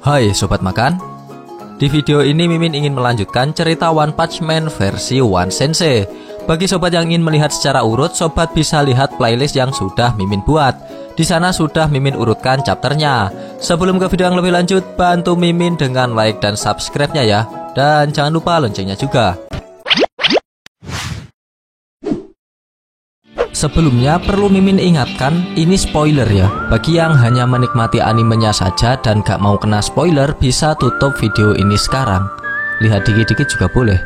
Hai Sobat Makan. Di video ini Mimin ingin melanjutkan cerita One Punch Man versi One Sensei. Bagi sobat yang ingin melihat secara urut, sobat bisa lihat playlist yang sudah Mimin buat. Di sana sudah Mimin urutkan chapternya. Sebelum ke video yang lebih lanjut, bantu Mimin dengan like dan subscribe-nya ya. Dan jangan lupa loncengnya juga. Sebelumnya perlu Mimin ingatkan, ini spoiler ya. Bagi yang hanya menikmati animenya saja dan gak mau kena spoiler, bisa tutup video ini sekarang. Lihat dikit-dikit juga boleh.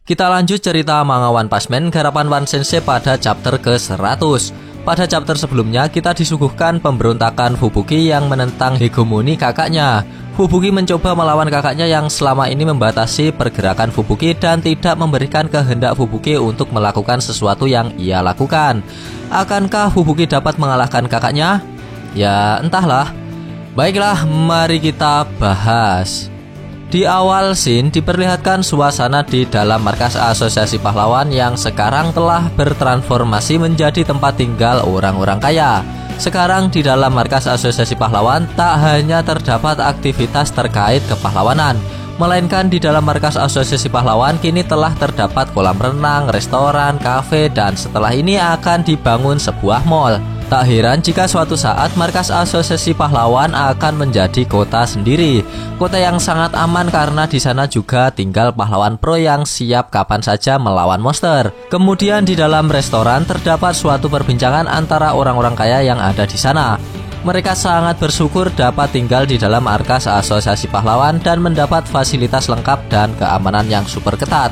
Kita lanjut cerita manga One Punch Man garapan One Sensei pada chapter ke-100. Pada chapter sebelumnya kita disuguhkan pemberontakan Fubuki yang menentang hegemoni kakaknya. Fubuki mencoba melawan kakaknya yang selama ini membatasi pergerakan Fubuki dan tidak memberikan kehendak Fubuki untuk melakukan sesuatu yang ia lakukan. Akankah Fubuki dapat mengalahkan kakaknya? Ya entahlah. Baiklah, mari kita bahas. Di awal scene diperlihatkan suasana di dalam markas Asosiasi Pahlawan yang sekarang telah bertransformasi menjadi tempat tinggal orang-orang kaya. Sekarang di dalam markas Asosiasi Pahlawan tak hanya terdapat aktivitas terkait kepahlawanan, melainkan di dalam markas Asosiasi Pahlawan kini telah terdapat kolam renang, restoran, kafe, dan setelah ini akan dibangun sebuah mall. Tak heran jika suatu saat markas Asosiasi Pahlawan akan menjadi kota sendiri. Kota yang sangat aman karena di sana juga tinggal pahlawan pro yang siap kapan saja melawan monster. Kemudian di dalam restoran terdapat suatu perbincangan antara orang-orang kaya yang ada di sana. Mereka sangat bersyukur dapat tinggal di dalam markas Asosiasi Pahlawan dan mendapat fasilitas lengkap dan keamanan yang super ketat.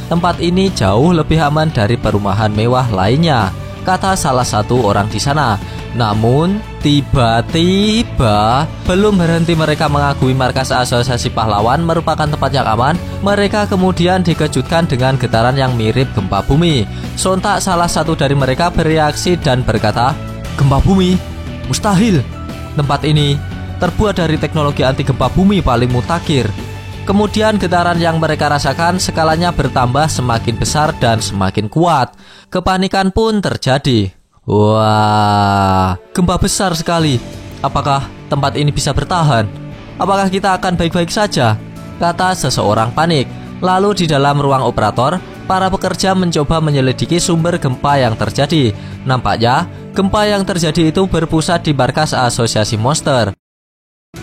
Tempat ini jauh lebih aman dari perumahan mewah lainnya, kata salah satu orang di sana. Namun tiba-tiba belum berhenti mereka mengagumi markas Asosiasi Pahlawan merupakan tempat yang aman, mereka kemudian dikejutkan dengan getaran yang mirip gempa bumi. Sontak salah satu dari mereka bereaksi dan berkata, "Gempa bumi? Mustahil. Tempat ini terbuat dari teknologi anti gempa bumi paling mutakhir." Kemudian getaran yang mereka rasakan skalanya bertambah semakin besar dan semakin kuat. Kepanikan pun terjadi. Wah, gempa besar sekali. Apakah tempat ini bisa bertahan? Apakah kita akan baik-baik saja? Kata seseorang panik. Lalu di dalam ruang operator, para pekerja mencoba menyelidiki sumber gempa yang terjadi. Nampaknya gempa yang terjadi itu berpusat di markas Asosiasi Monster.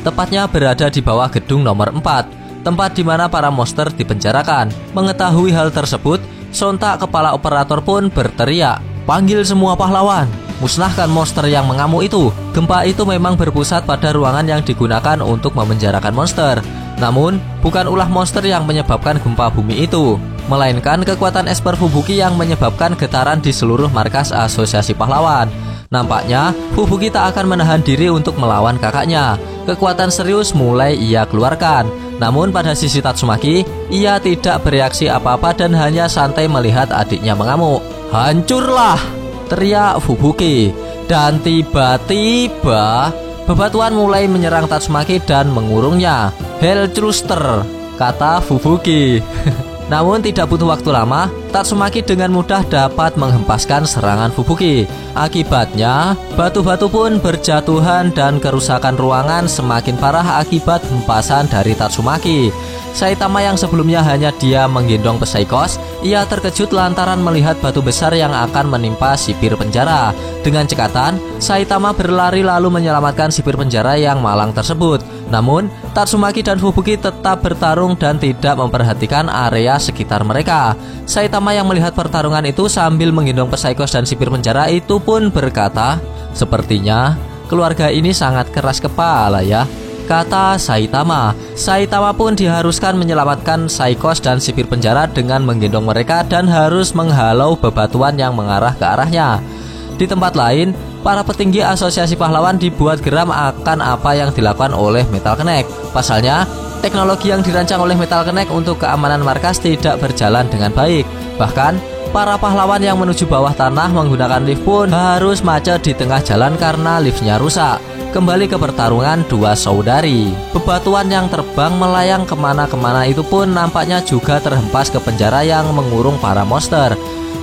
Tepatnya berada di bawah gedung nomor 4, tempat di mana para monster dipenjarakan. Mengetahui hal tersebut, sontak kepala operator pun berteriak, "Panggil semua pahlawan, musnahkan monster yang mengamuk itu." Gempa itu memang berpusat pada ruangan yang digunakan untuk memenjarakan monster. Namun, bukan ulah monster yang menyebabkan gempa bumi itu, melainkan kekuatan esper Fubuki yang menyebabkan getaran di seluruh markas Asosiasi Pahlawan. Nampaknya Fubuki tak akan menahan diri untuk melawan kakaknya. Kekuatan serius mulai ia keluarkan. Namun pada sisi Tatsumaki, ia tidak bereaksi apa-apa dan hanya santai melihat adiknya mengamuk. "Hancurlah!" teriak Fubuki. Dan tiba-tiba bebatuan mulai menyerang Tatsumaki dan mengurungnya. "Hellthruster," kata Fubuki. Namun tidak butuh waktu lama, Tatsumaki dengan mudah dapat menghempaskan serangan Fubuki. Akibatnya, batu-batu pun berjatuhan dan kerusakan ruangan semakin parah akibat hempasan dari Tatsumaki. Saitama yang sebelumnya hanya dia menggendong Psychos, ia terkejut lantaran melihat batu besar yang akan menimpa sipir penjara. Dengan cekatan, Saitama berlari lalu menyelamatkan sipir penjara yang malang tersebut. Namun, Tatsumaki dan Fubuki tetap bertarung dan tidak memperhatikan area sekitar mereka. Saitama yang melihat pertarungan itu sambil menggendong Psychos dan sipir penjara itu pun berkata, "Sepertinya keluarga ini sangat keras kepala ya," kata Saitama. Saitama pun diharuskan menyelamatkan Psychos dan sipir penjara dengan menggendong mereka dan harus menghalau bebatuan yang mengarah ke arahnya. Di tempat lain, para petinggi Asosiasi Pahlawan dibuat geram akan apa yang dilakukan oleh Metal Knight. Pasalnya, teknologi yang dirancang oleh Metal Knight untuk keamanan markas tidak berjalan dengan baik. Bahkan, para pahlawan yang menuju bawah tanah menggunakan lift pun harus macet di tengah jalan karena liftnya rusak. Kembali ke pertarungan dua saudari. Bebatuan yang terbang melayang kemana-kemana itu pun nampaknya juga terhempas ke penjara yang mengurung para monster.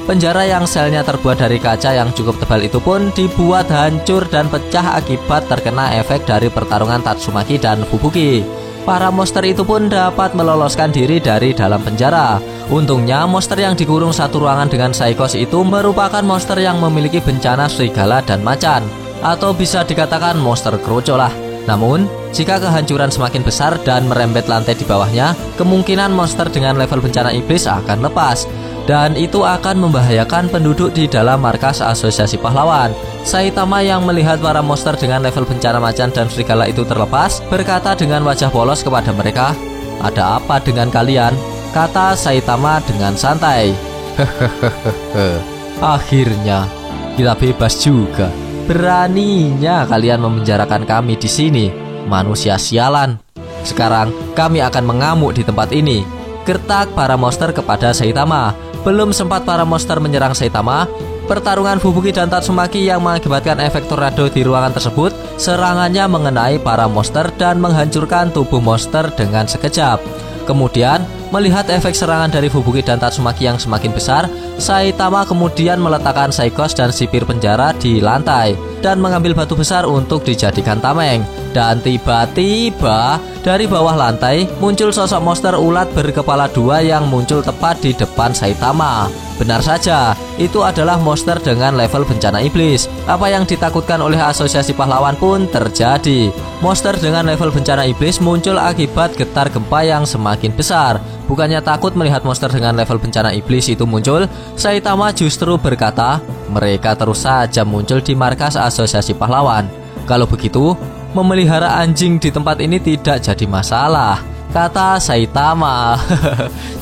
Penjara yang selnya terbuat dari kaca yang cukup tebal itu pun dibuat hancur dan pecah akibat terkena efek dari pertarungan Tatsumaki dan Fubuki. Para monster itu pun dapat meloloskan diri dari dalam penjara. Untungnya monster yang dikurung satu ruangan dengan Saikos itu merupakan monster yang memiliki bencana serigala dan macan, atau bisa dikatakan monster kroco lah. Namun, jika kehancuran semakin besar dan merembet lantai di bawahnya, kemungkinan monster dengan level bencana iblis akan lepas. Dan itu akan membahayakan penduduk di dalam markas Asosiasi Pahlawan. Saitama yang melihat para monster dengan level bencana macan dan serigala itu terlepas, berkata dengan wajah polos kepada mereka, "Ada apa dengan kalian?" Kata Saitama dengan santai. "Hehehehe, akhirnya kita bebas juga. Beraninya kalian memenjarakan kami di sini, manusia sialan. Sekarang kami akan mengamuk di tempat ini." Gertak para monster kepada Saitama. Belum sempat para monster menyerang Saitama, pertarungan Fubuki dan Tatsumaki yang mengakibatkan efek tornado di ruangan tersebut, serangannya mengenai para monster dan menghancurkan tubuh monster dengan sekejap. Kemudian, melihat efek serangan dari Fubuki dan Tatsumaki yang semakin besar, Saitama kemudian meletakkan Saikos dan sipir penjara di lantai dan mengambil batu besar untuk dijadikan tameng. Dan tiba-tiba dari bawah lantai muncul sosok monster ulat berkepala dua yang muncul tepat di depan Saitama. Benar saja, itu adalah monster dengan level bencana iblis. Apa yang ditakutkan oleh Asosiasi Pahlawan pun terjadi. Monster dengan level bencana iblis muncul akibat getar gempa yang semakin besar. Bukannya takut melihat monster dengan level bencana iblis itu muncul, Saitama justru berkata, "Mereka terus saja muncul di markas Asosiasi Pahlawan. Kalau begitu, memelihara anjing di tempat ini tidak jadi masalah," kata Saitama.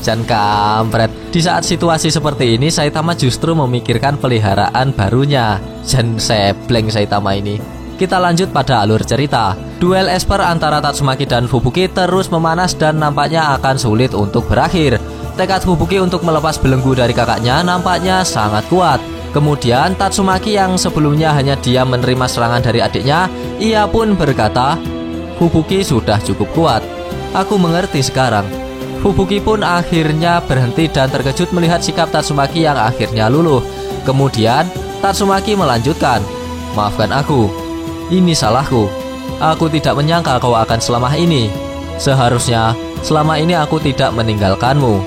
Jan kampret. Di saat situasi seperti ini, Saitama justru memikirkan peliharaan barunya. Jan sebleng Saitama ini. Kita lanjut pada alur cerita. Duel Esper antara Tatsumaki dan Fubuki terus memanas dan nampaknya akan sulit untuk berakhir. Tekad Fubuki untuk melepas belenggu dari kakaknya nampaknya sangat kuat. Kemudian Tatsumaki yang sebelumnya hanya diam menerima serangan dari adiknya, ia pun berkata, "Fubuki sudah cukup kuat. Aku mengerti sekarang." Fubuki pun akhirnya berhenti dan terkejut melihat sikap Tatsumaki yang akhirnya luluh. Kemudian Tatsumaki melanjutkan, "Maafkan aku. Ini salahku. Aku tidak menyangka kau akan selemah ini. Seharusnya selama ini aku tidak meninggalkanmu.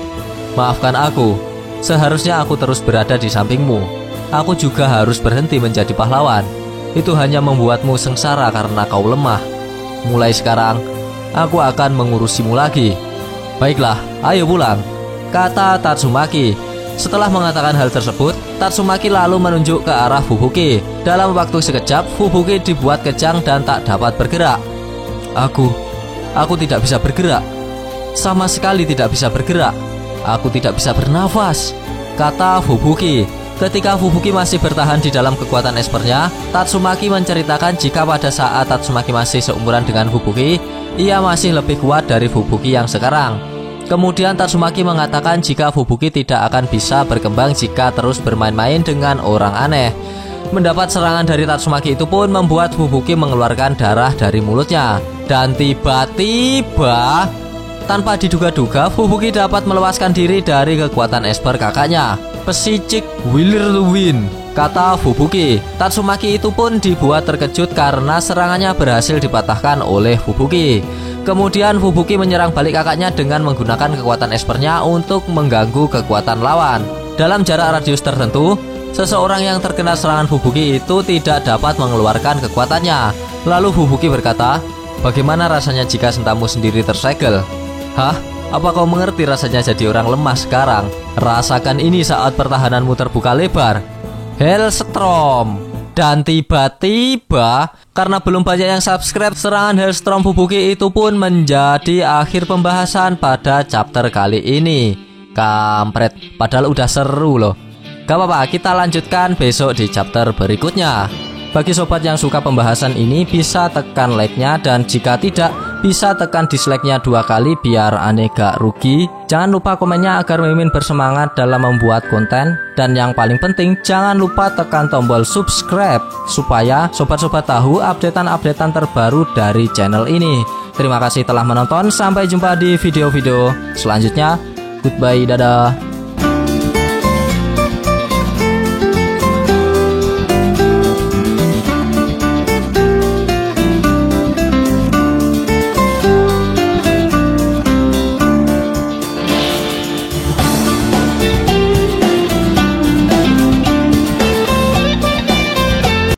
Maafkan aku. Seharusnya aku terus berada di sampingmu. Aku juga harus berhenti menjadi pahlawan. Itu hanya membuatmu sengsara karena kau lemah. Mulai sekarang, aku akan mengurusimu lagi." "Baiklah, ayo pulang," kata Tatsumaki. Setelah mengatakan hal tersebut, Tatsumaki lalu menunjuk ke arah Fubuki. Dalam waktu sekejap, Fubuki dibuat kejang dan tak dapat bergerak. Aku tidak bisa bergerak. Sama sekali tidak bisa bergerak. Aku tidak bisa bernafas," kata Fubuki. Ketika Fubuki masih bertahan di dalam kekuatan espernya, Tatsumaki menceritakan jika pada saat Tatsumaki masih seumuran dengan Fubuki, ia masih lebih kuat dari Fubuki yang sekarang. Kemudian Tatsumaki mengatakan jika Fubuki tidak akan bisa berkembang jika terus bermain-main dengan orang aneh. Mendapat serangan dari Tatsumaki itu pun membuat Fubuki mengeluarkan darah dari mulutnya. Dan tiba-tiba, tanpa diduga-duga, Fubuki dapat melepaskan diri dari kekuatan esper kakaknya. "Pesicik Willer Win," kata Fubuki. Tatsumaki itu pun dibuat terkejut karena serangannya berhasil dipatahkan oleh Fubuki. Kemudian Fubuki menyerang balik kakaknya dengan menggunakan kekuatan espernya untuk mengganggu kekuatan lawan. Dalam jarak radius tertentu, seseorang yang terkena serangan Fubuki itu tidak dapat mengeluarkan kekuatannya. Lalu Fubuki berkata, "Bagaimana rasanya jika sentamu sendiri tersegel?" "Hah? Apa kau mengerti rasanya jadi orang lemah sekarang? Rasakan ini saat pertahananmu terbuka lebar." Hellstrom. Dan tiba-tiba, karena belum banyak yang subscribe, serangan Hellstrom Fubuki itu pun menjadi akhir pembahasan pada chapter kali ini. Kampret, padahal udah seru loh. Gak apa-apa, kita lanjutkan besok di chapter berikutnya. Bagi sobat yang suka pembahasan ini, bisa tekan like-nya, dan jika tidak, bisa tekan dislike-nya 2 kali biar aneh gak rugi. Jangan lupa komennya agar Mimin bersemangat dalam membuat konten. Dan yang paling penting, jangan lupa tekan tombol subscribe supaya sobat-sobat tahu updatean-updatean terbaru dari channel ini. Terima kasih telah menonton, sampai jumpa di video-video selanjutnya. Goodbye, dadah.